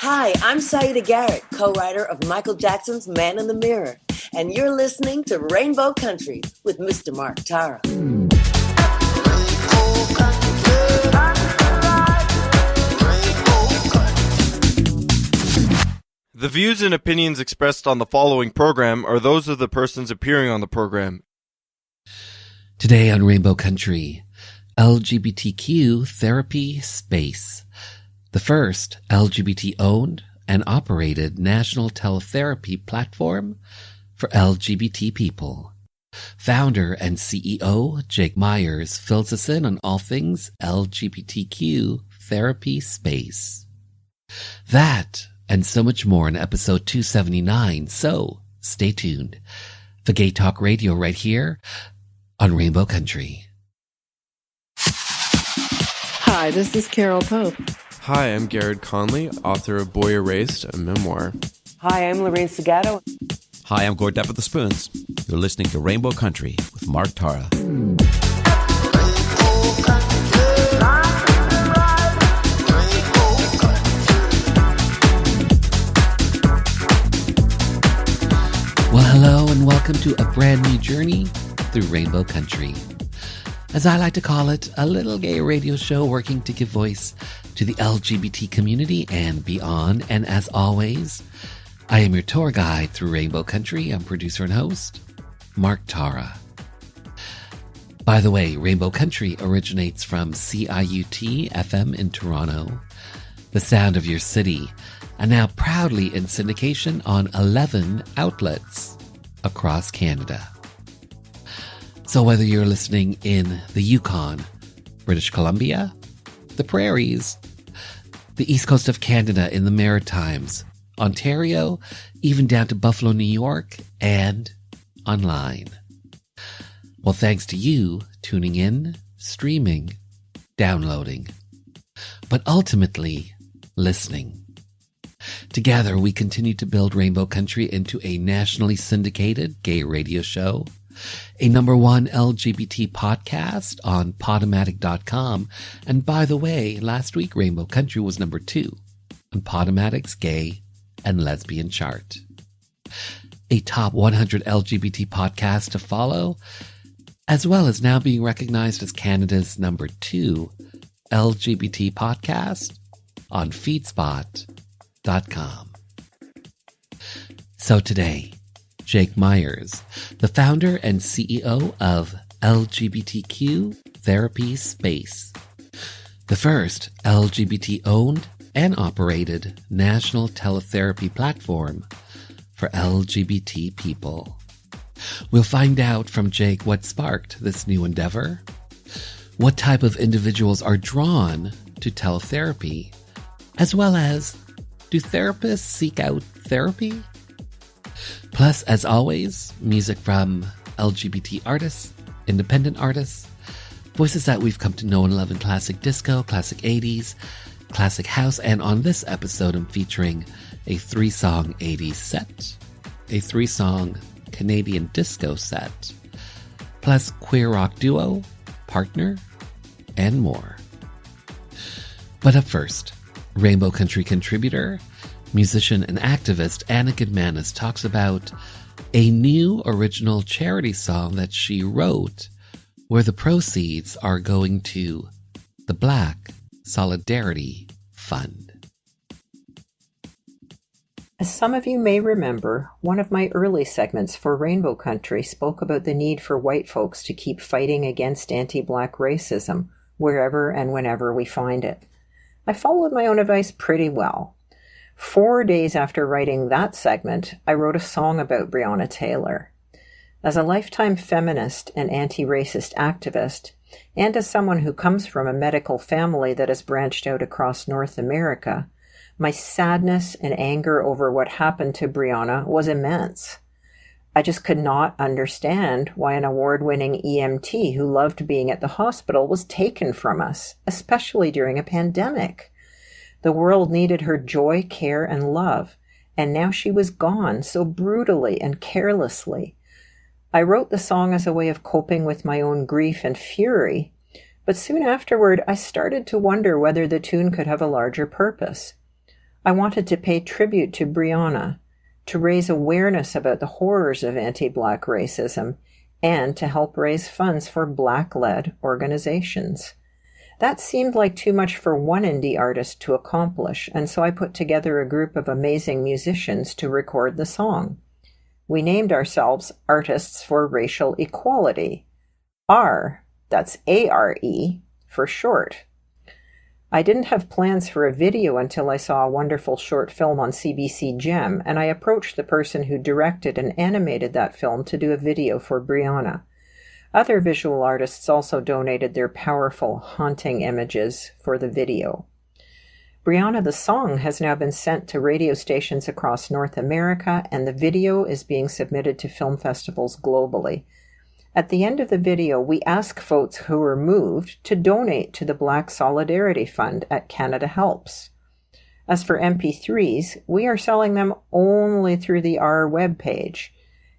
Hi, I'm Saida Garrett, co-writer of Michael Jackson's Man in the Mirror, and you're listening to Rainbow Country with Mr. Mark Tara. The views and opinions expressed on the following program are those of the persons appearing on the program. Today on Rainbow Country, LGBTQ therapy space. The first LGBT-Owned and Operated national teletherapy platform for LGBT people. Founder and CEO Jake Myers fills us in on all things LGBTQ therapy space. That and so much more in episode 279, so stay tuned for Gay Talk Radio right here on Rainbow Country. Hi, this is Carol Pope. Hi, I'm Garrett Conley, author of Boy Erased, a memoir. Hi, I'm Lorraine Segato. Hi, I'm Gord Depp of the Spoons. You're listening to Rainbow Country with Mark Tara. Well, hello and welcome to a brand new journey through Rainbow Country. As I like to call it, a little gay radio show working to give voice to the LGBT community and beyond. And as always, I am your tour guide through Rainbow Country. I'm producer and host, Mark Tara. By the way, Rainbow Country originates from CIUT FM in Toronto, the sound of your city, and now proudly in syndication on 11 outlets across Canada. So whether you're listening in the Yukon, British Columbia, the Prairies, the East Coast of Canada in the Maritimes, Ontario, even down to Buffalo, New York, and online. Well, thanks to you tuning in, streaming, downloading, but ultimately listening. Together, we continue to build Rainbow Country into a nationally syndicated gay radio show, a #1 LGBT podcast on Podomatic.com. And by the way, last week Rainbow Country was #2 on Podomatic's gay and lesbian chart. A top 100 LGBT podcast to follow, as well as now being recognized as Canada's #2 LGBT podcast on Feedspot.com. So today, Jake Myers, the founder and CEO of LGBTQ Therapy Space, the first LGBT-owned and operated national teletherapy platform for LGBT people. We'll find out from Jake what sparked this new endeavor, what type of individuals are drawn to teletherapy, as well as, do therapists seek out therapy? Plus, as always, music from LGBT artists, independent artists, voices that we've come to know and love in classic disco, classic 80s, classic house, and on this episode I'm featuring a 3-song 80s set, a 3-song Canadian disco set, plus queer rock duo, partner, and more. But up first, Rainbow Country contributor, musician and activist Anna Gutmanis talks about a new original charity song that she wrote where the proceeds are going to the Black Solidarity Fund. As some of you may remember, one of my early segments for Rainbow Country spoke about the need for white folks to keep fighting against anti-Black racism wherever and whenever we find it. I followed my own advice pretty well. 4 days after writing that segment, I wrote a song about Breonna Taylor. As a lifetime feminist and anti-racist activist, and as someone who comes from a medical family that has branched out across North America, my sadness and anger over what happened to Breonna was immense. I just could not understand why an award-winning EMT who loved being at the hospital was taken from us, especially during a pandemic. The world needed her joy, care, and love, and now she was gone so brutally and carelessly. I wrote the song as a way of coping with my own grief and fury, but soon afterward I started to wonder whether the tune could have a larger purpose. I wanted to pay tribute to Brianna, to raise awareness about the horrors of anti-Black racism, and to help raise funds for Black-led organizations. That seemed like too much for one indie artist to accomplish, and so I put together a group of amazing musicians to record the song. We named ourselves Artists for Racial Equality. R, that's A-R-E, for short. I didn't have plans for a video until I saw a wonderful short film on CBC Gem, and I approached the person who directed and animated that film to do a video for Brianna. Other visual artists also donated their powerful, haunting images for the video. Brianna the Song has now been sent to radio stations across North America, and the video is being submitted to film festivals globally. At the end of the video, we ask folks who were moved to donate to the Black Solidarity Fund at Canada Helps. As for MP3s, we are selling them only through the R webpage,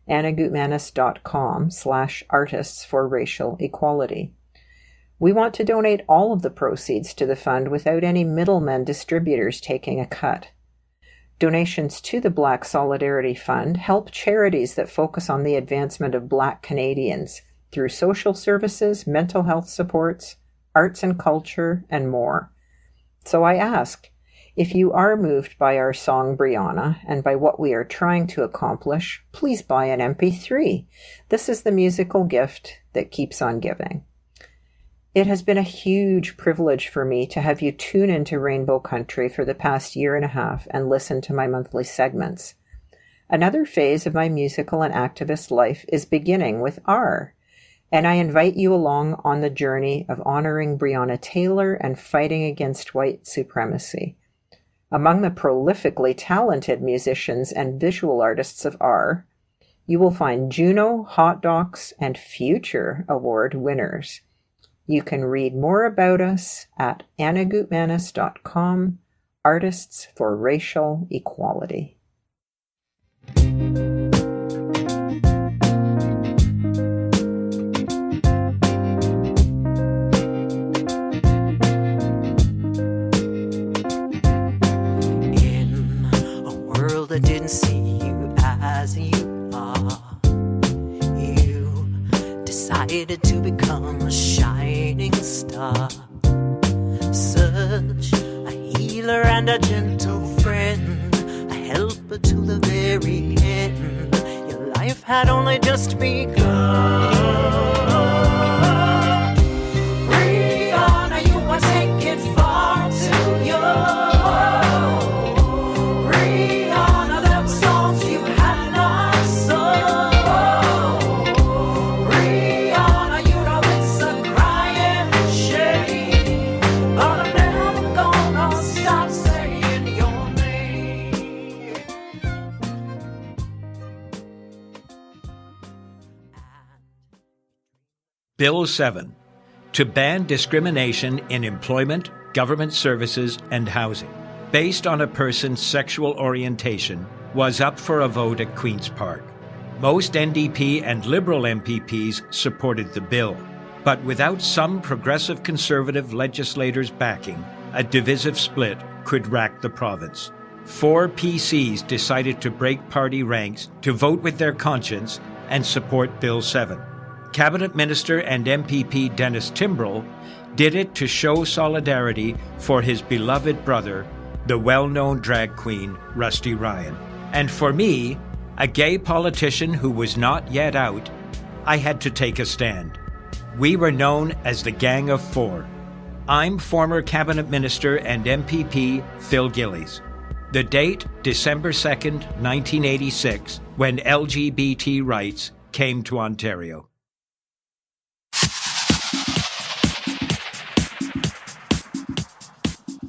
annagutmanis.com/artists for racial equality. We want to donate all of the proceeds to the fund without any middlemen distributors taking a cut. Donations to the Black Solidarity Fund help charities that focus on the advancement of Black Canadians through social services, mental health supports, arts and culture, and more. So I ask, if you are moved by our song Brianna and by what we are trying to accomplish, please buy an MP3. This is the musical gift that keeps on giving. It has been a huge privilege for me to have you tune into Rainbow Country for the past year and a half and listen to my monthly segments. Another phase of my musical and activist life is beginning with R, and I invite you along on the journey of honoring Breonna Taylor and fighting against white supremacy. Among the prolifically talented musicians and visual artists of R, you will find Juno, Hot Docs, and Future Award winners. You can read more about us at annagutmanis.com, Artists for Racial Equality. In a world that didn't see you as you are, you decided to become a shining star, such a healer and a gentle friend, a helper to the very end. Your life had only just begun. Brianna, you were taken far too young. Brianna, them songs you had not sung. Brianna, you know it's a crying shame, but I'm never gonna stop saying your name. Bill 7, to ban discrimination in employment, government services, and housing, based on a person's sexual orientation, was up for a vote at Queen's Park. Most NDP and Liberal MPPs supported the bill, but without some progressive Conservative legislators backing, a divisive split could rack the province. 4 PCs decided to break party ranks to vote with their conscience and support Bill 7. Cabinet Minister and MPP Dennis Timbrell did it to show solidarity for his beloved brother, the well-known drag queen Rusty Ryan. And for me, a gay politician who was not yet out, I had to take a stand. We were known as the Gang of Four. I'm former Cabinet Minister and MPP Phil Gillies. The date, December 2nd, 1986, when LGBT rights came to Ontario.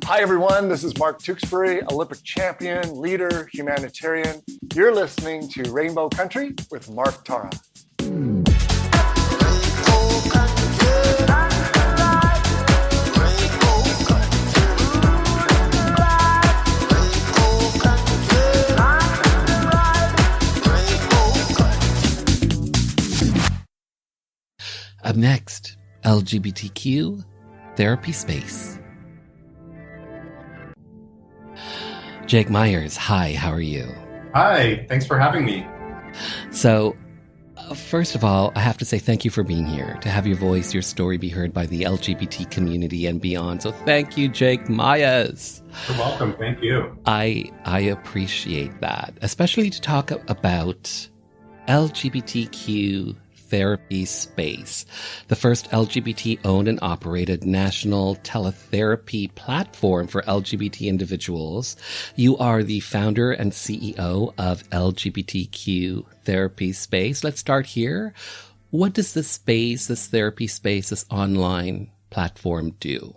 Hi everyone, this is Mark Tewksbury, Olympic champion, leader, humanitarian. You're listening to Rainbow Country with Mark Tara. Up next, LGBTQ Therapy Space. Jake Myers, hi, how are you? Hi, thanks for having me. So, first of all, I have to say thank you for being here, to have your voice, your story be heard by the LGBT community and beyond. So thank you, Jake Myers. You're welcome. Thank you. I appreciate that, especially to talk about LGBTQ therapy space, the first LGBT-Owned and Operated national teletherapy platform for LGBT individuals. You are the founder and CEO of LGBTQ therapy space. Let's start here. What does this therapy space, this online platform do?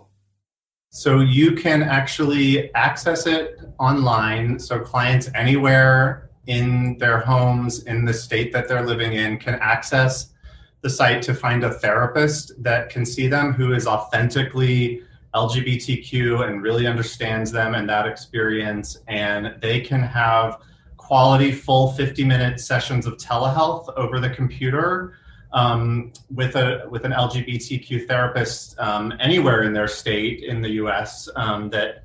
So you can actually access it online. So clients anywhere in their homes, in the state that they're living in, can access the site to find a therapist that can see them, who is authentically LGBTQ and really understands them and that experience. And they can have quality, full 50-minute sessions of telehealth over the computer with an LGBTQ therapist anywhere in their state in the US that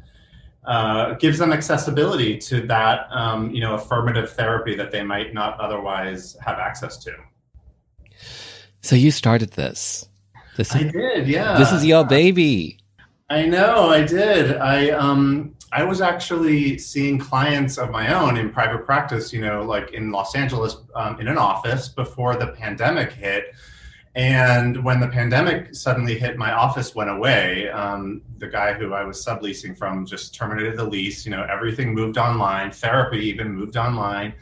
gives them accessibility to that, affirmative therapy that they might not otherwise have access to. So you started this. I did, yeah. This is your baby. I know, I did. I was actually seeing clients of my own in private practice, like in Los Angeles, in an office before the pandemic hit. And when the pandemic suddenly hit, my office went away. The guy who I was subleasing from just terminated the lease. Everything moved online. Therapy even moved online.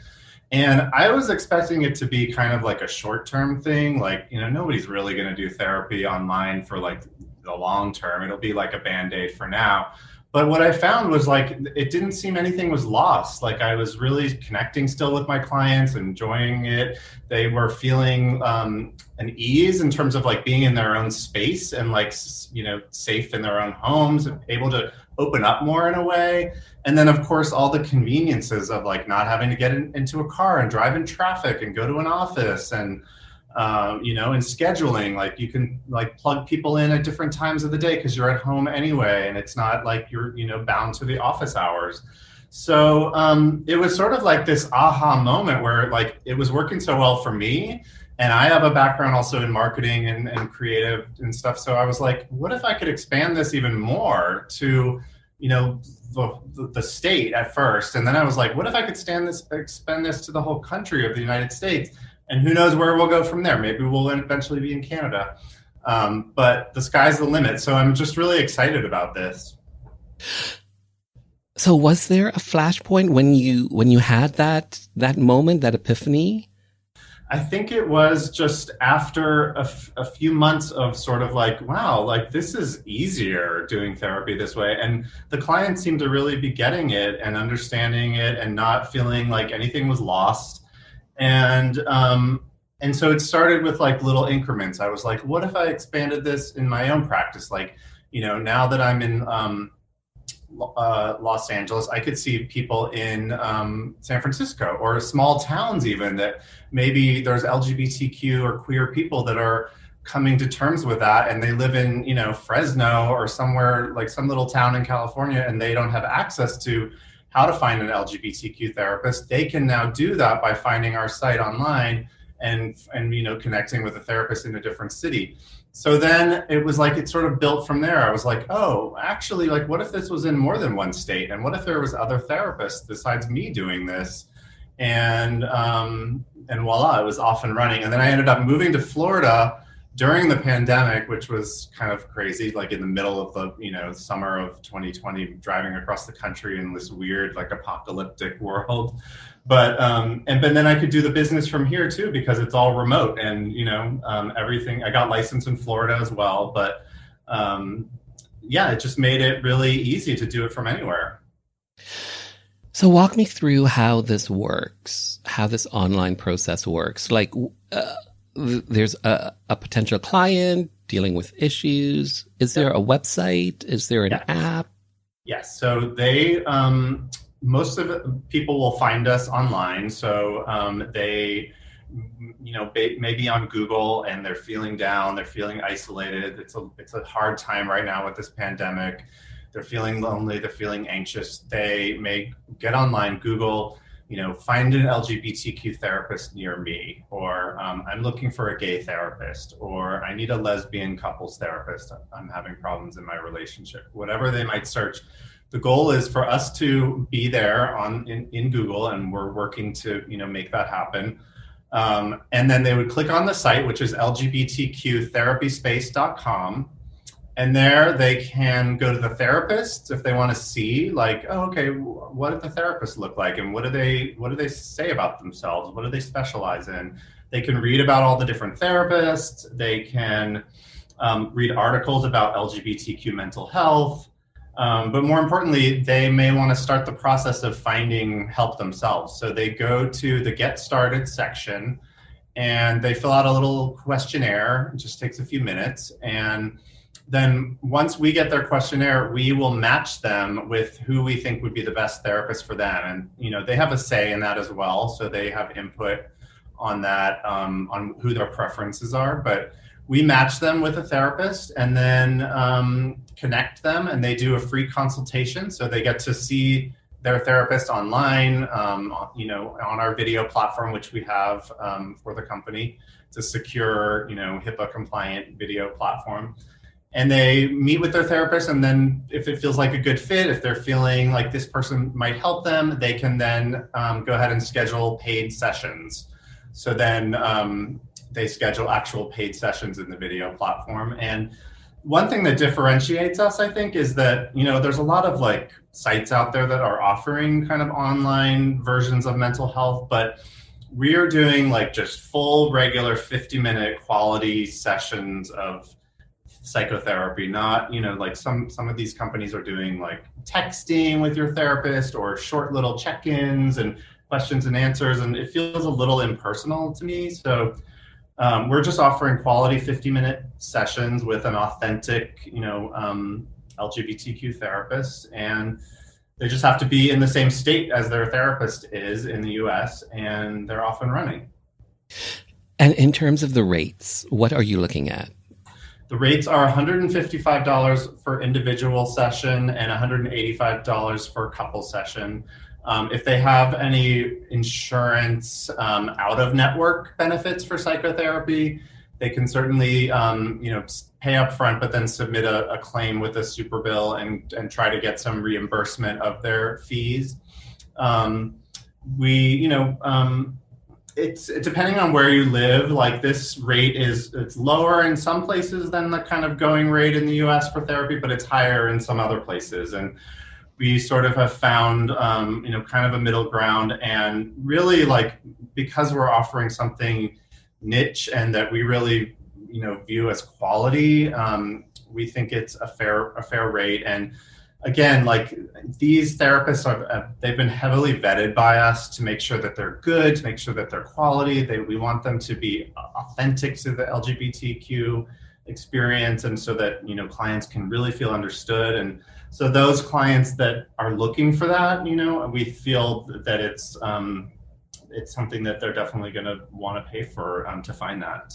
And I was expecting it to be kind of like a short-term thing. Like, nobody's really going to do therapy online for like the long term. It'll be like a Band-Aid for now. But what I found was like, it didn't seem anything was lost. Like I was really connecting still with my clients, enjoying it. They were feeling an ease in terms of like being in their own space and like, safe in their own homes, able to open up more in a way. And then of course, all the conveniences of like not having to get into a car and drive in traffic and go to an office and, and scheduling, like you can like plug people in at different times of the day because you're at home anyway, and it's not like you're, bound to the office hours. So it was sort of like this aha moment where like it was working so well for me. And I have a background also in marketing and creative and stuff. So I was like, what if I could expand this even more to, the state at first? And then I was like, what if I could expand this to the whole country of the United States? And who knows where we'll go from there? Maybe we'll eventually be in Canada. But the sky's the limit. So I'm just really excited about this. So was there a flashpoint when you had that moment, that epiphany? I think it was just after a few months of sort of like, wow, like this is easier doing therapy this way. And the clients seemed to really be getting it and understanding it and not feeling like anything was lost. And so it started with like little increments. I was like, what if I expanded this in my own practice? Like, now that I'm in Los Angeles, I could see people in San Francisco or small towns even that maybe there's LGBTQ or queer people that are coming to terms with that, and they live in, Fresno or somewhere like some little town in California, and they don't have access to how to find an LGBTQ therapist. They can now do that by finding our site online and connecting with a therapist in a different city. So then it was like, it sort of built from there. I was like, oh, actually, like, what if this was in more than one state? And what if there was other therapists besides me doing this? And voila, it was off and running. And then I ended up moving to Florida during the pandemic, which was kind of crazy, like in the middle of the, summer of 2020, driving across the country in this weird, like apocalyptic world. But then I could do the business from here too, because it's all remote and, everything. I got licensed in Florida as well, but it just made it really easy to do it from anywhere. So walk me through how this works, how this online process works. Like there's a potential client dealing with issues. Is there a website? Is there an app? Yes. So they, most of it, people will find us online. So they, maybe on Google, and they're feeling down, they're feeling isolated. It's a hard time right now with this pandemic. they're feeling lonely, they're feeling anxious, they may get online, Google, find an LGBTQ therapist near me, or I'm looking for a gay therapist, or I need a lesbian couples therapist. I'm having problems in my relationship. Whatever they might search. The goal is for us to be there in Google, and we're working to make that happen. And then they would click on the site, which is lgbtqtherapyspace.com. And there they can go to the therapist if they want to see, like, oh, okay, what did the therapist look like, and what do they say about themselves? What do they specialize in? They can read about all the different therapists. They can read articles about LGBTQ mental health. But more importantly, they may want to start the process of finding help themselves. So they go to the Get Started section and they fill out a little questionnaire. It just takes a few minutes. And then once we get their questionnaire, we will match them with who we think would be the best therapist for them. And, they have a say in that as well. So they have input on that, on who their preferences are. But we match them with a therapist and then connect them, and they do a free consultation. So they get to see their therapist online, on our video platform, which we have for the company. It's a secure, HIPAA compliant video platform. And they meet with their therapist, and then if it feels like a good fit, if they're feeling like this person might help them, they can then go ahead and schedule paid sessions. So then they schedule actual paid sessions in the video platform. And one thing that differentiates us, I think, is that, there's a lot of sites out there that are offering kind of online versions of mental health, but we are doing just full regular 50-minute quality sessions of psychotherapy, not, some of these companies are doing texting with your therapist or short little check-ins and questions and answers, and it feels a little impersonal to me. So we're just offering quality 50-minute sessions with an authentic, LGBTQ therapist, and they just have to be in the same state as their therapist is in the US, and they're off and running. And in terms of the rates, what are you looking at? The rates are $155 for individual session and $185 for couple session. If they have any insurance out-of-network benefits for psychotherapy, they can certainly pay up front, but then submit a claim with a super bill and try to get some reimbursement of their fees. It's depending on where you live, this rate it's lower in some places than the kind of going rate in the US for therapy, but it's higher in some other places. And we sort of have found, kind of a middle ground, and really because we're offering something niche and that we really, view as quality, we think it's a fair rate. And again, these therapists they've been heavily vetted by us to make sure that they're good, to make sure that they're quality. We want them to be authentic to the LGBTQ experience, and so that, clients can really feel understood. And so those clients that are looking for that, we feel that it's something that they're definitely going to want to pay for to find that.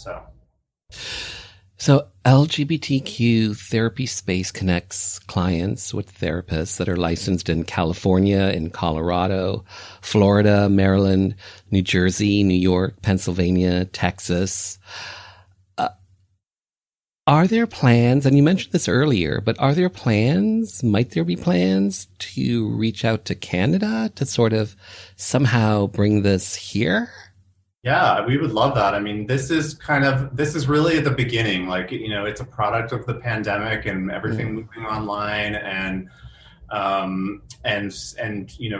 So LGBTQ Therapy Space connects clients with therapists that are licensed in California, in Colorado, Florida, Maryland, New Jersey, New York, Pennsylvania, Texas. Are there plans, and you mentioned this earlier, but might there be plans to reach out to Canada to sort of somehow bring this here? Yeah, we would love that. I mean, this is really at the beginning. It's a product of the pandemic and everything moving online, and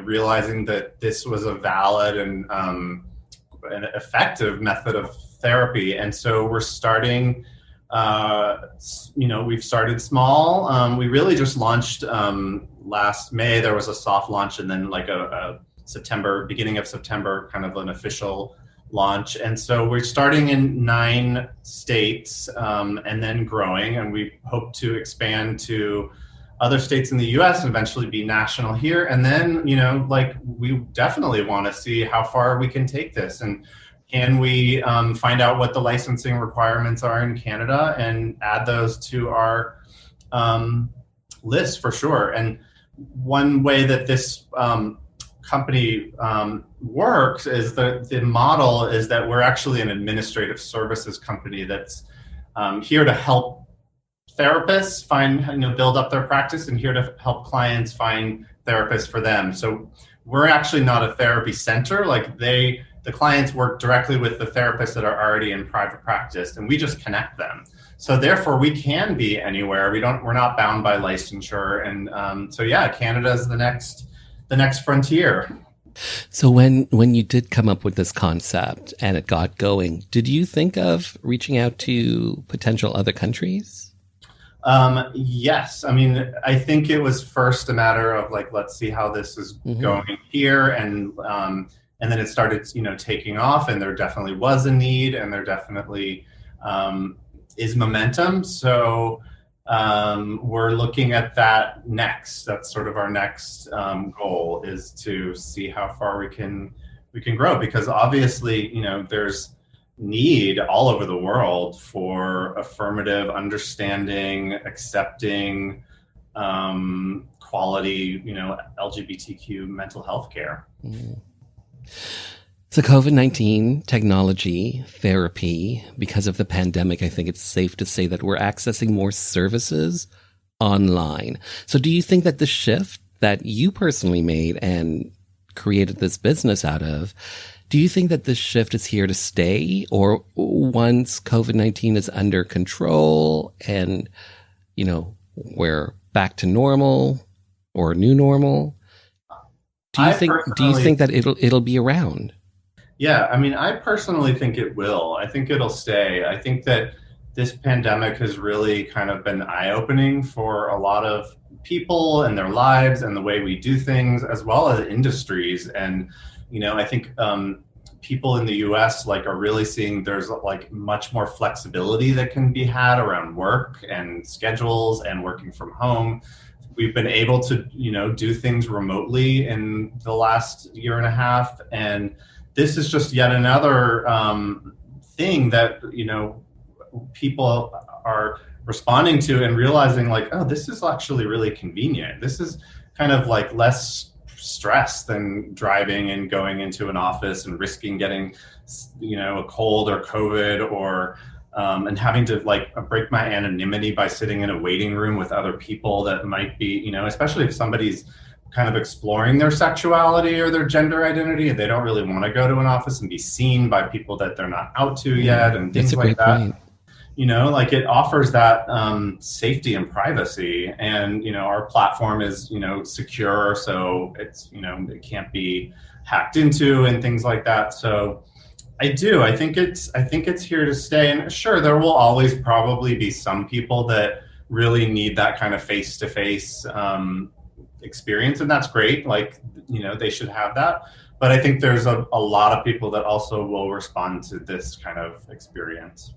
realizing that this was a valid and an effective method of therapy. And so we're starting. We've started small. We really just launched last May. There was a soft launch, and then a beginning of September, kind of an official launch. And so we're starting in 9 states, and then growing, and we hope to expand to other states in the US and eventually be national here. And then, we definitely want to see how far we can take this, and can we find out what the licensing requirements are in Canada and add those to our list for sure. And one way that this company works is the model is that we're actually an administrative services company that's here to help therapists find, build up their practice, and here to help clients find therapists for them. So we're actually not a therapy center. Like the clients work directly with the therapists that are already in private practice, and we just connect them. So therefore, we can be anywhere. We're not bound by licensure, and Canada is the next frontier. So when you did come up with this concept and it got going, did you think of reaching out to potential other countries? Yes. I mean, I think it was first a matter of like, let's see how this is going here. And then it started, taking off, and there definitely was a need, and there definitely, is momentum. So, we're looking at that next. That's sort of our next, goal, is to see how far we can grow, because obviously, there's need all over the world for affirmative, understanding, accepting, quality, LGBTQ mental health care. So COVID-19 technology, therapy, because of the pandemic, I think it's safe to say that we're accessing more services online. So do you think that the shift that you personally made and created this business out of, do you think that this shift is here to stay, or once COVID-19 is under control and, we're back to normal or new normal, do you think that it'll be around? Yeah, I mean, I personally think it will. I think it'll stay. I think that this pandemic has really kind of been eye-opening for a lot of people and their lives and the way we do things, as well as industries. And I think people in the US are really seeing there's much more flexibility that can be had around work and schedules and working from home. We've been able to, do things remotely in the last year and a half. And this is just yet another thing that, people are responding to and realizing this is actually really convenient. This is kind of less stress than driving and going into an office and risking getting, a cold or COVID, or and having to break my anonymity by sitting in a waiting room with other people that might be, especially if somebody's kind of exploring their sexuality or their gender identity, and they don't really want to go to an office and be seen by people that they're not out to yet, and things like that. Point. It offers that safety and privacy, and our platform is secure, so it's it can't be hacked into and things like that. So I think it's here to stay. And sure, there will always probably be some people that really need that kind of face-to-face experience, and that's great. They should have that. But I think there's a lot of people that also will respond to this kind of experience.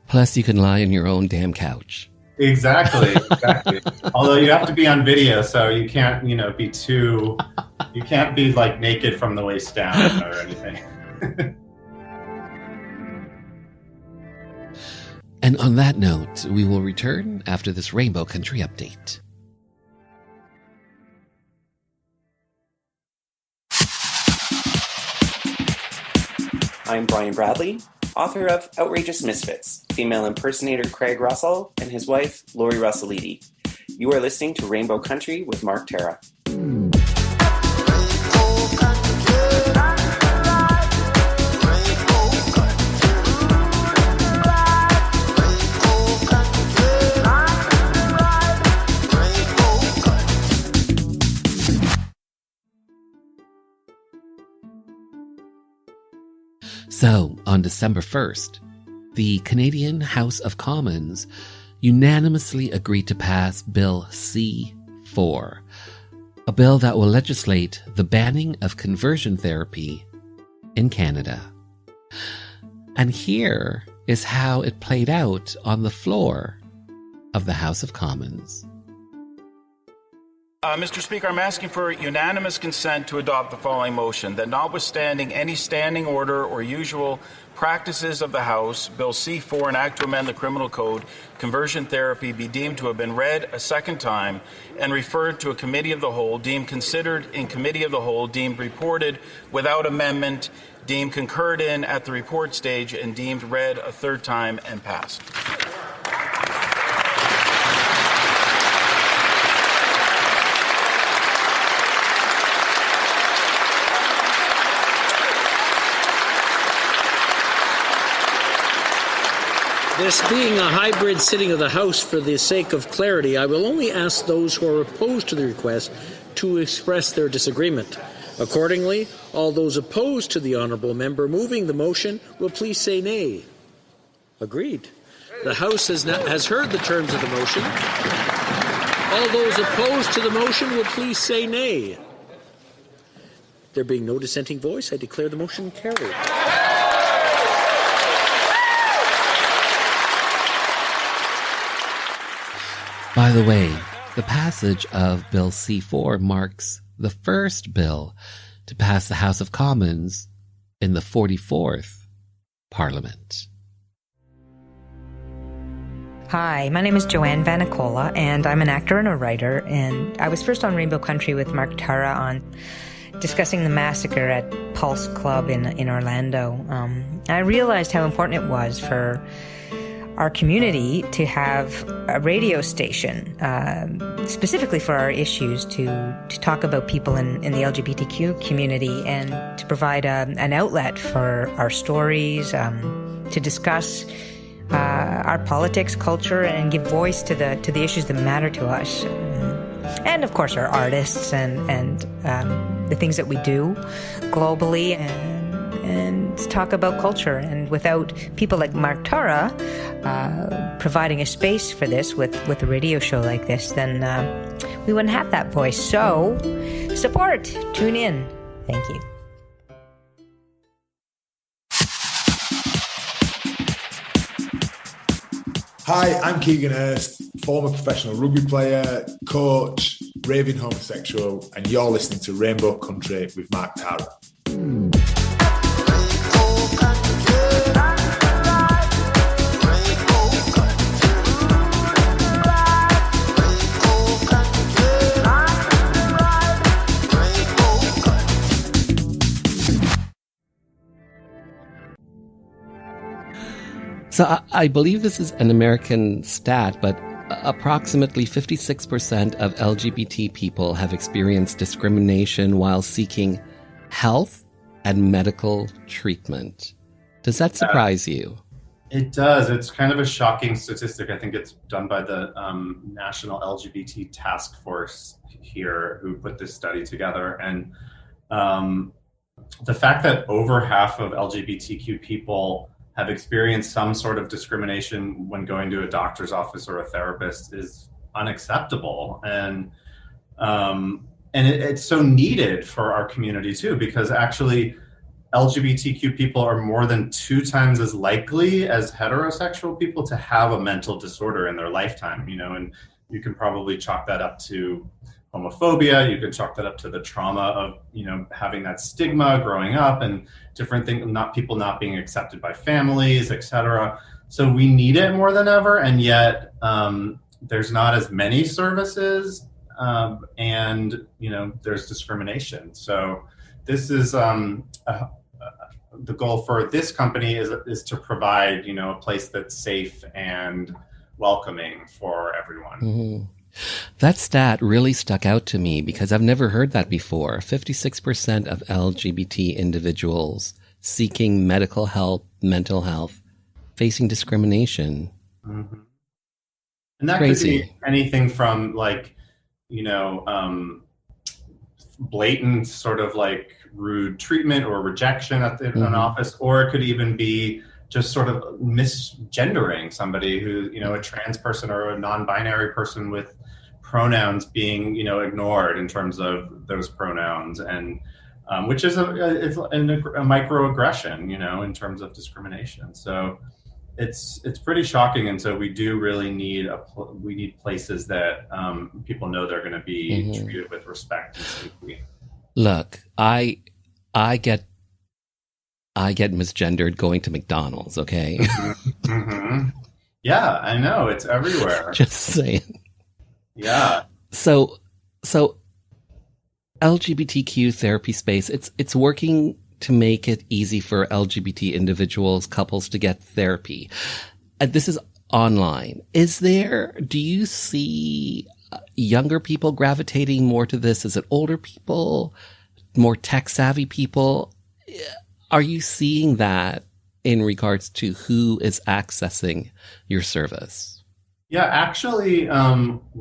Plus, you can lie on your own damn couch. Exactly. Although you have to be on video, so you can't, be too, you can't be naked from the waist down or anything. And on that note, we will return after this Rainbow Country update. I'm Brian Bradley, author of Outrageous Misfits, female impersonator Craig Russell and his wife, Lori Russellidi. You are listening to Rainbow Country with Mark Terra. So, on December 1st, the Canadian House of Commons unanimously agreed to pass Bill C-4, a bill that will legislate the banning of conversion therapy in Canada. And here is how it played out on the floor of the House of Commons. Mr. Speaker, I'm asking for unanimous consent to adopt the following motion, that notwithstanding any standing order or usual practices of the House, Bill C-4, an act to amend the Criminal Code, conversion therapy, be deemed to have been read a second time and referred to a committee of the whole, deemed considered in committee of the whole, deemed reported without amendment, deemed concurred in at the report stage, and deemed read a third time and passed. This being a hybrid sitting of the House, for the sake of clarity, I will only ask those who are opposed to the request to express their disagreement. Accordingly, all those opposed to the honourable member moving the motion will please say nay. Agreed. The House has heard the terms of the motion. All those opposed to the motion will please say nay. There being no dissenting voice, I declare the motion carried. By the way, the passage of Bill C-4 marks the first bill to pass the House of Commons in the 44th Parliament. Hi, my name is Joanne Vanicola, and I'm an actor and a writer, and I was first on Rainbow Country with Mark Tara on discussing the massacre at Pulse Club in Orlando. I realized how important it was for our community to have a radio station, specifically for our issues, to talk about people in the LGBTQ community and to provide an outlet for our stories, to discuss our politics, culture, and give voice to the issues that matter to us. And of course our artists and the things that we do globally, and talk about culture. And without people like Mark Tara providing a space for this with a radio show like this, then we wouldn't have that voice. So support, tune in. Thank you. Hi, I'm Keegan Hurst, former professional rugby player, coach, raving homosexual, and you're listening to Rainbow Country with Mark Tara. So I believe this is an American stat, but approximately 56% of LGBT people have experienced discrimination while seeking health and medical treatment. Does that surprise you? It does. It's kind of a shocking statistic. I think it's done by the National LGBT Task Force here, who put this study together. And the fact that over half of LGBTQ people have experienced some sort of discrimination when going to a doctor's office or a therapist is unacceptable. And it's so needed for our community too, because actually LGBTQ people are more than 2 times as likely as heterosexual people to have a mental disorder in their lifetime, and you can probably chalk that up to homophobia. You can chalk that up to the trauma of, having that stigma growing up and different things, people not being accepted by families, etc. So we need it more than ever. And yet there's not as many services and, there's discrimination. So this is the goal for this company is to provide, a place that's safe and welcoming for everyone. Mm-hmm. That stat really stuck out to me because I've never heard that before. 56% of LGBT individuals seeking medical help, mental health, facing discrimination. Mm-hmm. And that Crazy. Could be anything from blatant sort of rude treatment or rejection at an office, or it could even be just sort of misgendering somebody who, a trans person or a non-binary person with pronouns being, ignored in terms of those pronouns, and which is a microaggression, in terms of discrimination. So it's pretty shocking. And so we do really need we need places that people know they're going to be treated with respect and safety. Look, I get misgendered going to McDonald's, okay? Yeah, I know. It's everywhere. Just saying. Yeah. So LGBTQ therapy space, it's working to make it easy for LGBT individuals, couples to get therapy. This is online. Do you see younger people gravitating more to this? Is it older people, more tech savvy people? Are you seeing that in regards to who is accessing your service? Yeah, actually,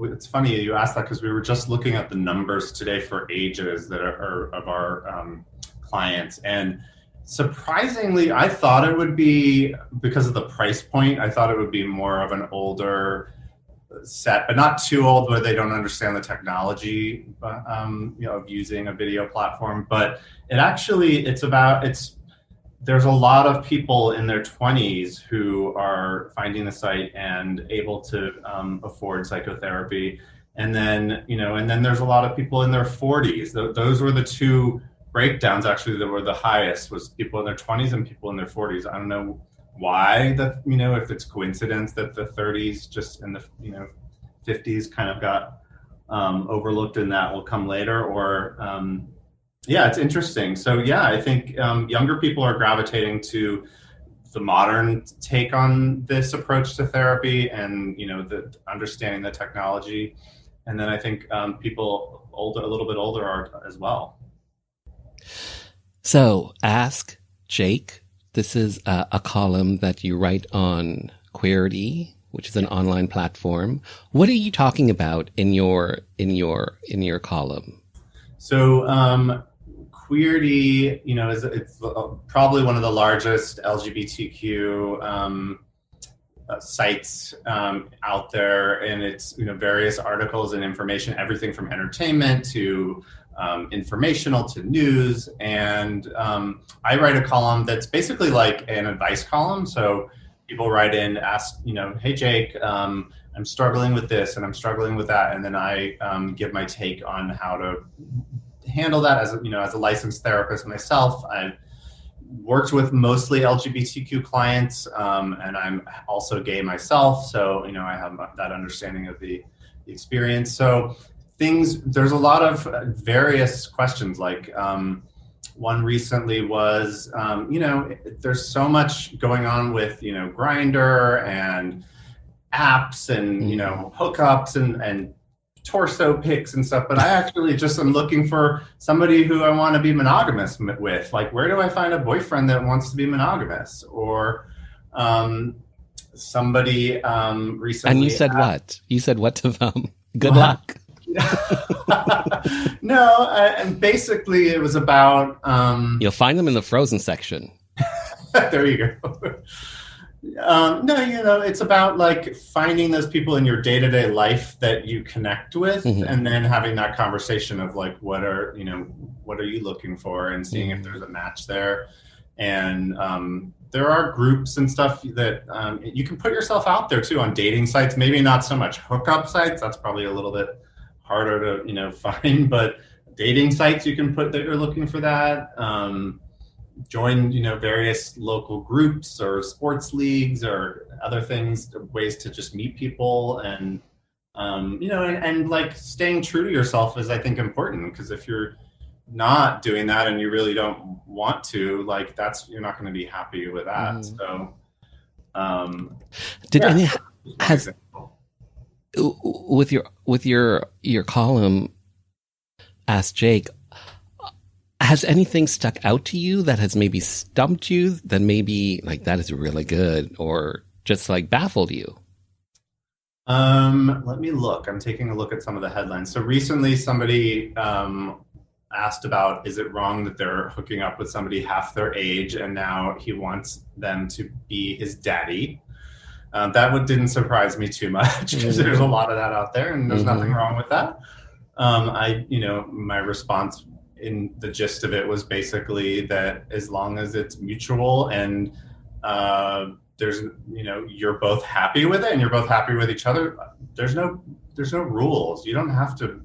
it's funny you asked that because we were just looking at the numbers today for ages that are of our clients. And surprisingly, I thought it would be, because of the price point, I thought it would be more of an older set, but not too old where they don't understand the technology of using a video platform. But there's a lot of people in their 20s who are finding the site and able to afford psychotherapy. And then there's a lot of people in their 40s. Those were the two breakdowns actually that were the highest, was people in their 20s and people in their 40s. I don't know why that, if it's coincidence that the 30s just in the 50s kind of got overlooked and that will come later, or yeah, it's interesting. So yeah, I think younger people are gravitating to the modern take on this approach to therapy and, the understanding the technology. And then I think people a little bit older are as well. So Ask Jake. This is a column that you write on Queerty, which is an online platform. What are you talking about in your column? So Queerty, it's probably one of the largest LGBTQ sites out there, and it's various articles and information, everything from entertainment to informational to news. And I write a column that's basically like an advice column. So people write in, ask, hey Jake, I'm struggling with this and I'm struggling with that, and then I give my take on how to handle that as a licensed therapist myself. I've worked with mostly LGBTQ clients, and I'm also gay myself, so I have that understanding of the experience. So there's a lot of various questions, like one recently was, there's so much going on with, Grindr and apps and, hookups and torso pics and stuff, but I actually just am looking for somebody who I want to be monogamous with. Like, where do I find a boyfriend that wants to be monogamous? Or somebody recently... And you said what? You said what to them? Good luck. No, and basically it was about... You'll find them in the frozen section. There you go. No, it's about like finding those people in your day-to-day life that you connect with, and then having that conversation of like, what are you looking for, and seeing if there's a match there. And there are groups and stuff that you can put yourself out there too on dating sites, maybe not so much hookup sites. That's probably a little bit harder to find, but dating sites you can put that you're looking for that. Join various local groups or sports leagues or other things, ways to just meet people, and and like staying true to yourself is, I think, important, because if you're not doing that and you really don't want to, like, you're not going to be happy with that. So with your column, Ask Jake, has anything stuck out to you that has maybe stumped you, that maybe like that is really good, or just like baffled you? Let me look. I'm taking a look at some of the headlines. So recently somebody asked about, is it wrong that they're hooking up with somebody half their age and now he wants them to be his daddy? That didn't surprise me too much, because there's a lot of that out there, and there's nothing wrong with that. My response in the gist of it was basically that as long as it's mutual and there's, you're both happy with it and you're both happy with each other, there's no rules. You don't have to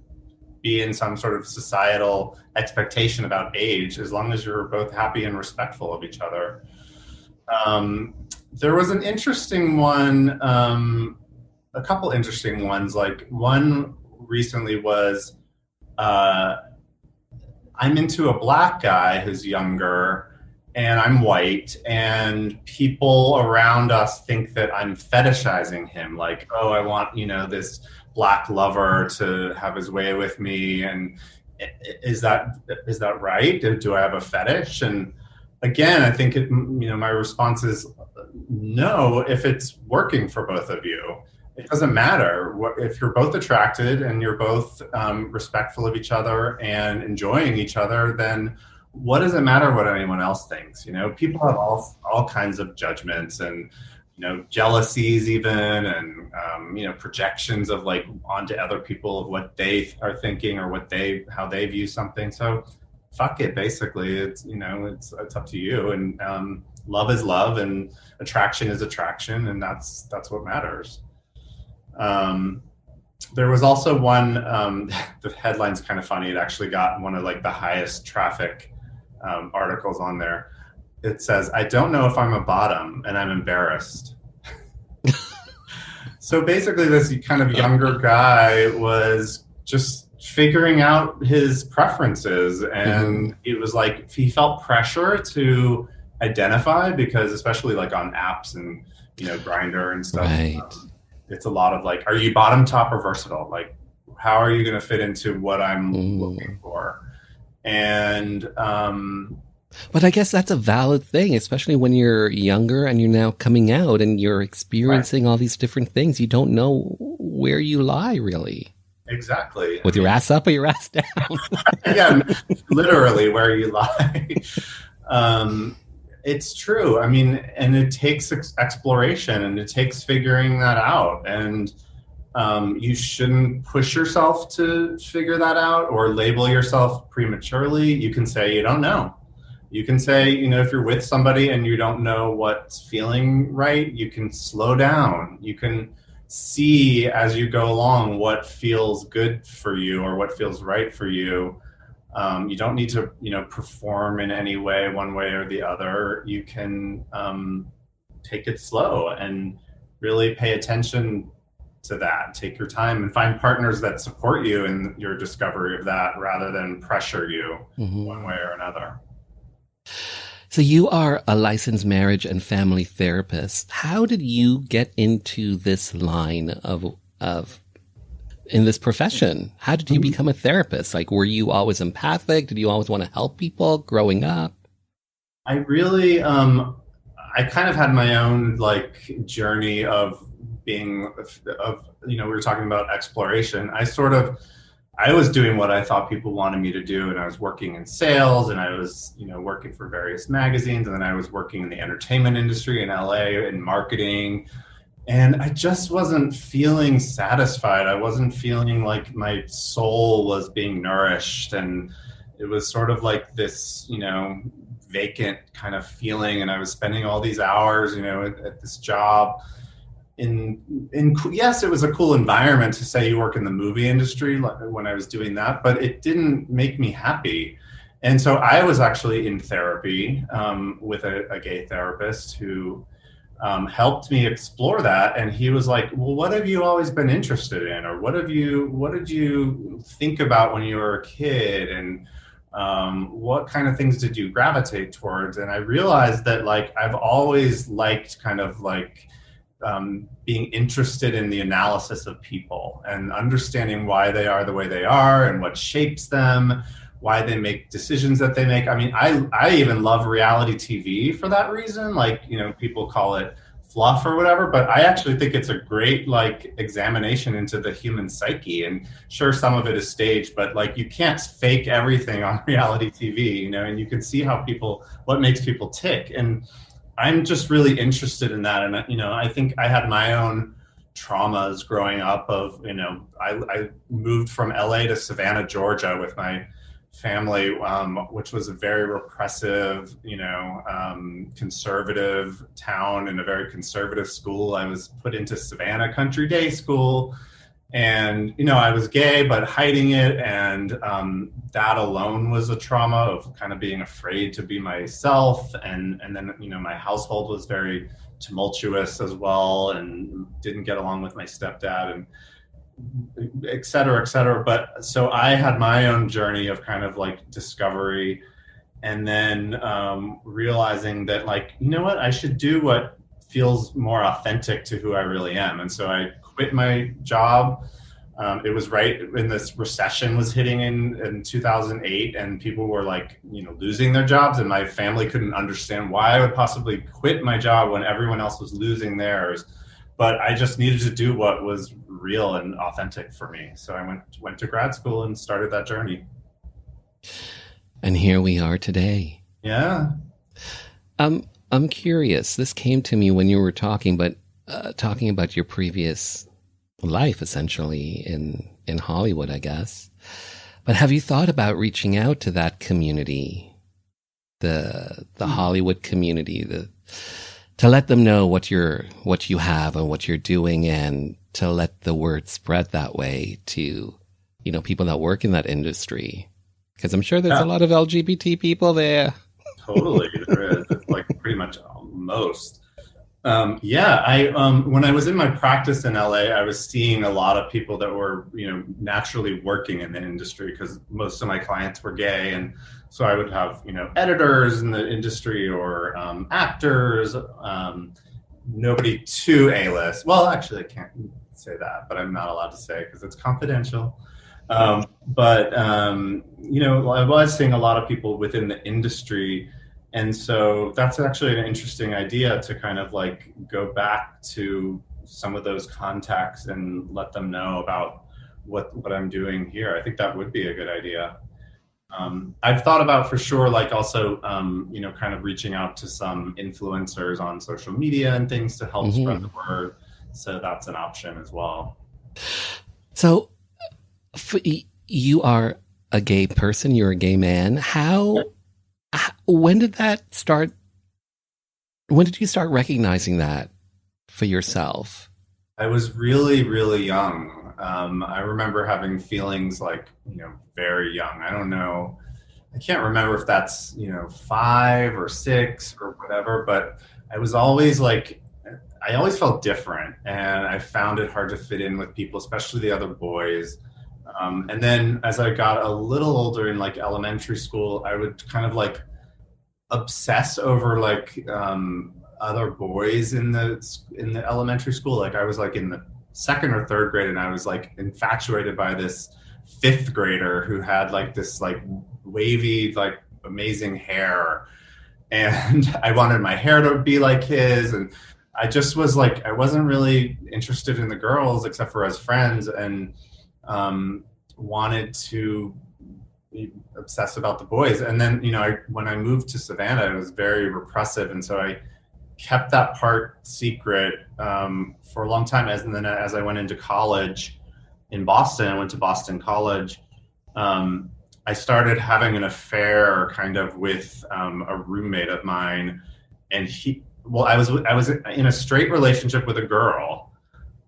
be in some sort of societal expectation about age, as long as you're both happy and respectful of each other. There was an interesting one, a couple interesting ones. Like one recently was, I'm into a black guy who's younger, and I'm white, and people around us think that I'm fetishizing him. Like, oh, I want, this black lover to have his way with me. And is that right? Do I have a fetish? And again, I think my response is no, if it's working for both of you. It doesn't matter. If you're both attracted and you're both respectful of each other and enjoying each other, then what does it matter what anyone else thinks? People have all kinds of judgments and, jealousies even, and, projections of like onto other people of what they are thinking or how they view something. So fuck it, basically. It's, it's up to you. And love is love and attraction is attraction. And that's what matters. There was also one, the headline's kind of funny. It actually got one of like the highest traffic articles on there. It says, I don't know if I'm a bottom and I'm embarrassed. So basically this kind of younger guy was just figuring out his preferences, and it was like he felt pressure to identify, because especially like on apps and Grindr and stuff, right. It's a lot of like, are you bottom, top, or versatile? Like, how are you going to fit into what I'm looking for? And but I guess that's a valid thing, especially when you're younger and you're now coming out and you're experiencing all these different things. You don't know where you lie, really. Exactly. With your ass up or your ass down. Yeah, literally where you lie. It's true. I mean, and it takes exploration and it takes figuring that out. And you shouldn't push yourself to figure that out or label yourself prematurely. You can say you don't know. You can say, if you're with somebody and you don't know what's feeling right, you can slow down. You can see as you go along what feels good for you or what feels right for you. You don't need to, perform in any way, one way or the other. You can take it slow and really pay attention to that. Take your time and find partners that support you in your discovery of that rather than pressure you one way or another. So you are a licensed marriage and family therapist. How did you get into this line in this profession? How did you become a therapist? Like, were you always empathic? Did you always want to help people growing up? I really, I kind of had my own journey of being, we were talking about exploration. I was doing what I thought people wanted me to do, and I was working in sales, and I was, working for various magazines, and then I was working in the entertainment industry in LA in marketing, and I just wasn't feeling satisfied. I wasn't feeling like my soul was being nourished, and it was sort of like this, vacant kind of feeling, and I was spending all these hours, at this job. Yes, it was a cool environment to say you work in the movie industry when I was doing that, but it didn't make me happy. And so I was actually in therapy with a gay therapist who helped me explore that. And he was like, well, what have you always been interested in? Or what did you think about when you were a kid? And what kind of things did you gravitate towards? And I realized that I've always liked kind of being interested in the analysis of people and understanding why they are the way they are and what shapes them, why they make decisions that they make. I mean, I even love reality TV for that reason. People call it fluff or whatever, but I actually think it's a great examination into the human psyche. And sure, some of it is staged, but you can't fake everything on reality TV, and you can see what makes people tick. And I'm just really interested in that. And, I think I had my own traumas growing up of, I moved from LA to Savannah, Georgia with my family, which was a very repressive, conservative town and a very conservative school. I was put into Savannah Country Day School, and, I was gay, but hiding it. And that alone was a trauma of kind of being afraid to be myself. And then, my household was very tumultuous as well, and didn't get along with my stepdad, and et cetera, et cetera. But so I had my own journey of kind of like discovery, and then realizing that, like, what, I should do what feels more authentic to who I really am. And so I quit my job. It was right when this recession was hitting in 2008, and people were like, losing their jobs, and my family couldn't understand why I would possibly quit my job when everyone else was losing theirs. But I just needed to do what was real and authentic for me. So I went to grad school and started that journey. And here we are today. Yeah. I'm curious. This came to me when you were talking about your previous life, essentially in Hollywood, I guess. But have you thought about reaching out to that community, the Hollywood community, to let them know what you have and what you're doing, and to let the word spread that way to, people that work in that industry? Because I'm sure there's a lot of LGBT people there. Totally, there is. It's like pretty much most. When I was in my practice in LA, I was seeing a lot of people that were, naturally working in the industry, because most of my clients were gay. And so I would have, editors in the industry, or actors, nobody too A-list. Well, actually, I can't say that, but I'm not allowed to say because it's confidential. I was seeing a lot of people within the industry. And so that's actually an interesting idea, to kind of like go back to some of those contacts and let them know about what I'm doing here. I think that would be a good idea. I've thought about, for sure, like also, kind of reaching out to some influencers on social media and things to help spread the word. So that's an option as well. So you are a gay person, you're a gay man. When did that start? When did you start recognizing that for yourself? I was really, really young. I remember having feelings like, very young. I don't know. I can't remember if that's, 5 or 6 or whatever, but I was always like, I always felt different, and I found it hard to fit in with people, especially the other boys. And then as I got a little older in like elementary school, I would kind of like obsess over like other boys in the elementary school. Like I was like in the 2nd or 3rd grade, and I was like infatuated by this 5th grader who had like this like wavy, like amazing hair, and I wanted my hair to be like his. And I just was like, I wasn't really interested in the girls except for as friends, and wanted to obsessed about the boys. And then, when I moved to Savannah, it was very repressive. And so I kept that part secret for a long time. And then as I went into college in Boston, I went to Boston College, I started having an affair kind of with a roommate of mine. And I was in a straight relationship with a girl,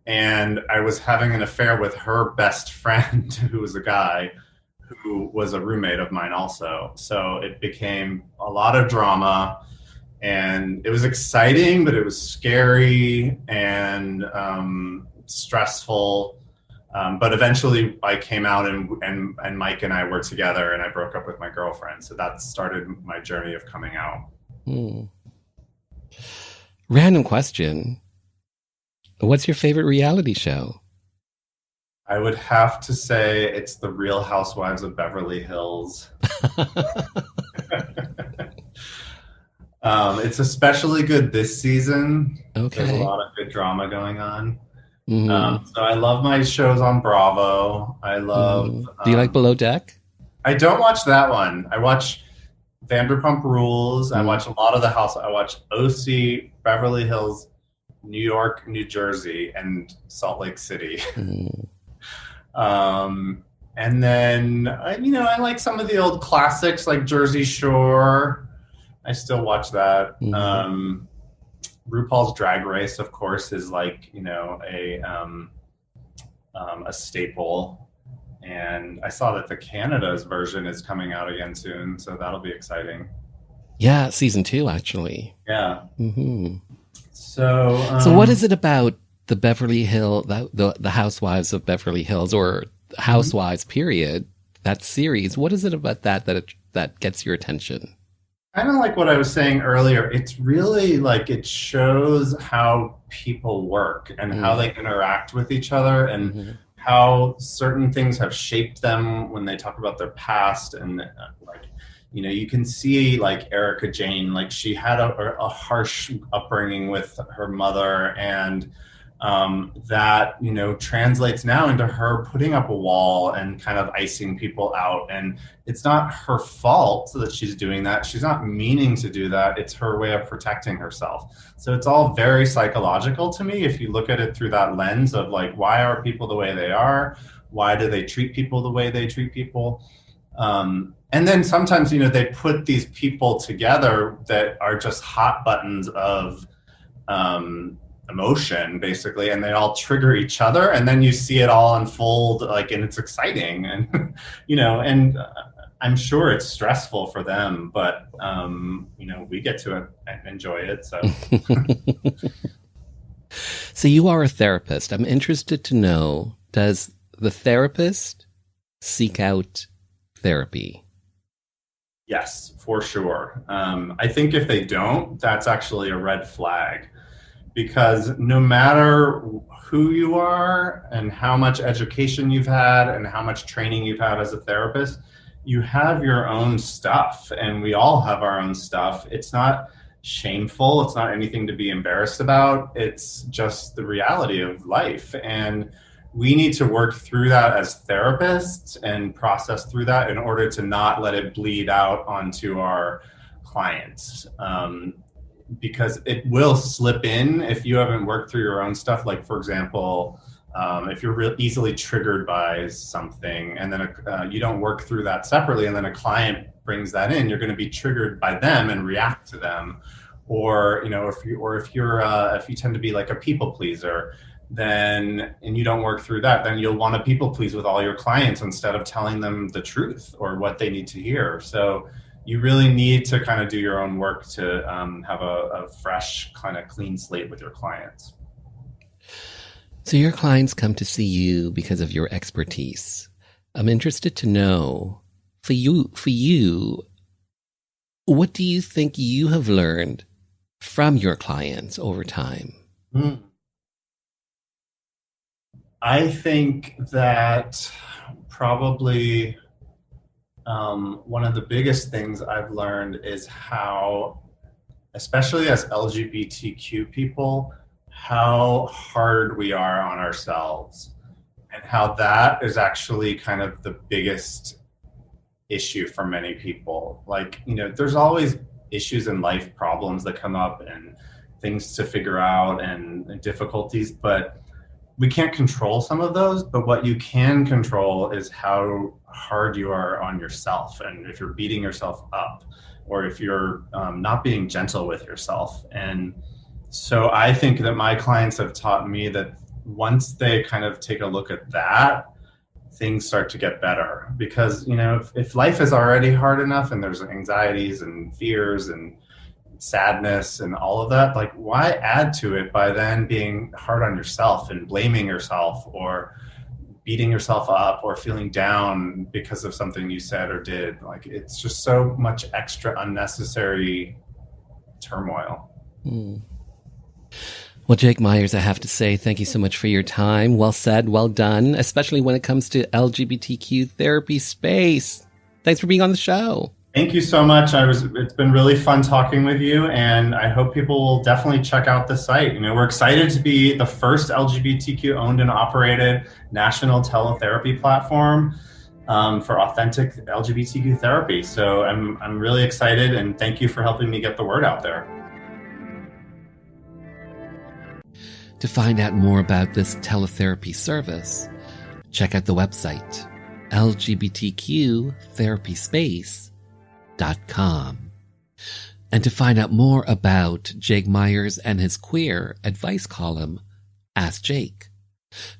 and I was having an affair with her best friend, who was a guy, who was a roommate of mine also. So it became a lot of drama, and it was exciting, but it was scary and stressful. But eventually I came out, and Mike and I were together, and I broke up with my girlfriend. So that started my journey of coming out. Random question. What's your favorite reality show? I would have to say it's The Real Housewives of Beverly Hills. It's especially good this season. Okay. There's a lot of good drama going on. So I love my shows on Bravo. I love... Do you like Below Deck? I don't watch that one. I watch Vanderpump Rules. I watch a lot of the house. I watch OC, Beverly Hills, New York, New Jersey, and Salt Lake City. And then, I like some of the old classics like Jersey Shore. I still watch that. Mm-hmm. RuPaul's Drag Race, of course, is like, a staple. And I saw that the Canada's version is coming out again soon, so that'll be exciting. Yeah, season 2, actually. Yeah. Mm-hmm. So what is it about the Beverly Hills, the Housewives of Beverly Hills, or Housewives, period, that series? What is it about that gets your attention? Kind of like what I was saying earlier, it's really like it shows how people work and how they interact with each other and how certain things have shaped them when they talk about their past. And you can see like Erica Jane, like she had a harsh upbringing with her mother, and that translates now into her putting up a wall and kind of icing people out. And it's not her fault that she's doing that. She's not meaning to do that. It's her way of protecting herself. So it's all very psychological to me if you look at it through that lens of like, why are people the way they are? Why do they treat people the way they treat people? And then sometimes, they put these people together that are just hot buttons of emotion, basically, and they all trigger each other, and then you see it all unfold, and it's exciting, and and I'm sure it's stressful for them, but we get to enjoy it. So So you are a therapist. I'm interested to know, does the therapist seek out therapy? Yes, for sure. I think if they don't, that's actually a red flag. Because no matter who you are and how much education you've had and how much training you've had as a therapist, you have your own stuff, and we all have our own stuff. It's not shameful. It's not anything to be embarrassed about. It's just the reality of life. And we need to work through that as therapists and process through that in order to not let it bleed out onto our clients. Because it will slip in if you haven't worked through your own stuff. Like, for example, if you're easily triggered by something and then you don't work through that separately, and then a client brings that in, you're going to be triggered by them and react to them. Or, if you tend to be like a people pleaser, and you don't work through that, then you'll want to people please with all your clients instead of telling them the truth or what they need to hear. So you really need to kind of do your own work to have a fresh, kind of clean slate with your clients. So your clients come to see you because of your expertise. I'm interested to know, for you, what do you think you have learned from your clients over time? I think that probably one of the biggest things I've learned is how, especially as LGBTQ people, how hard we are on ourselves, and how that is actually kind of the biggest issue for many people. Like, there's always issues in life, problems that come up and things to figure out and difficulties, but we can't control some of those. But what you can control is how hard you are on yourself, and if you're beating yourself up, or if you're not being gentle with yourself. And so I think that my clients have taught me that once they kind of take a look at that, things start to get better. Because, if life is already hard enough and there's anxieties and fears and sadness and all of that, like, why add to it by then being hard on yourself and blaming yourself or beating yourself up or feeling down because of something you said or did? Like, it's just so much extra unnecessary turmoil. Well, Jake Myers, I have to say thank you so much for your time. Well said, well done, especially when it comes to LGBTQ therapy space. Thanks for being on the show. Thank you so much. It's been really fun talking with you, and I hope people will definitely check out the site. We're excited to be the first LGBTQ owned and operated national teletherapy platform for authentic LGBTQ therapy. So I'm really excited, and thank you for helping me get the word out there. To find out more about this teletherapy service, check out the website LGBTQ therapyspace.com. And to find out more about Jake Myers and his queer advice column, Ask Jake,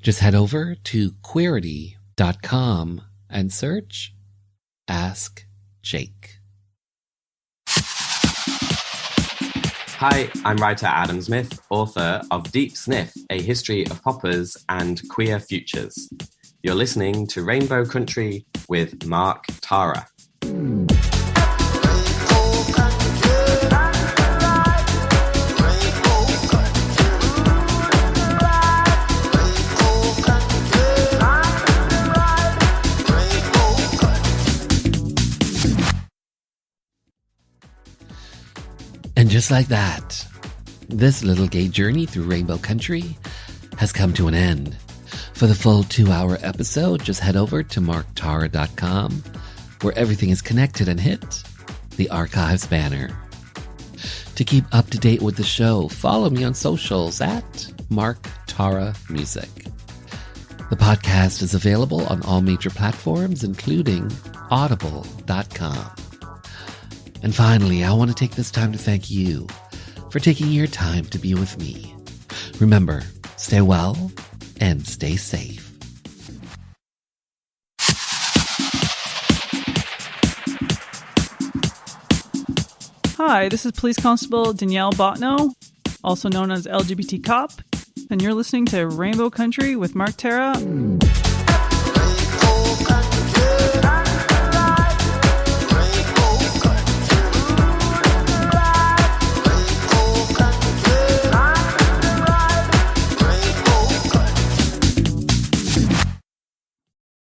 just head over to queerity.com and search Ask Jake. Hi, I'm writer Adam Smith, author of Deep Sniff, A History of Poppers and Queer Futures. You're listening to Rainbow Country with Mark Tara. And just like that, this little gay journey through Rainbow Country has come to an end. For the full 2-hour episode, just head over to marktara.com, where everything is connected, and hit the archives banner. To keep up to date with the show, follow me on socials at Mark Tara Music. The podcast is available on all major platforms, including audible.com. And finally, I want to take this time to thank you for taking your time to be with me. Remember, stay well and stay safe. Hi, this is Police Constable Danielle Botno, also known as LGBT Cop, and you're listening to Rainbow Country with Mark Tara.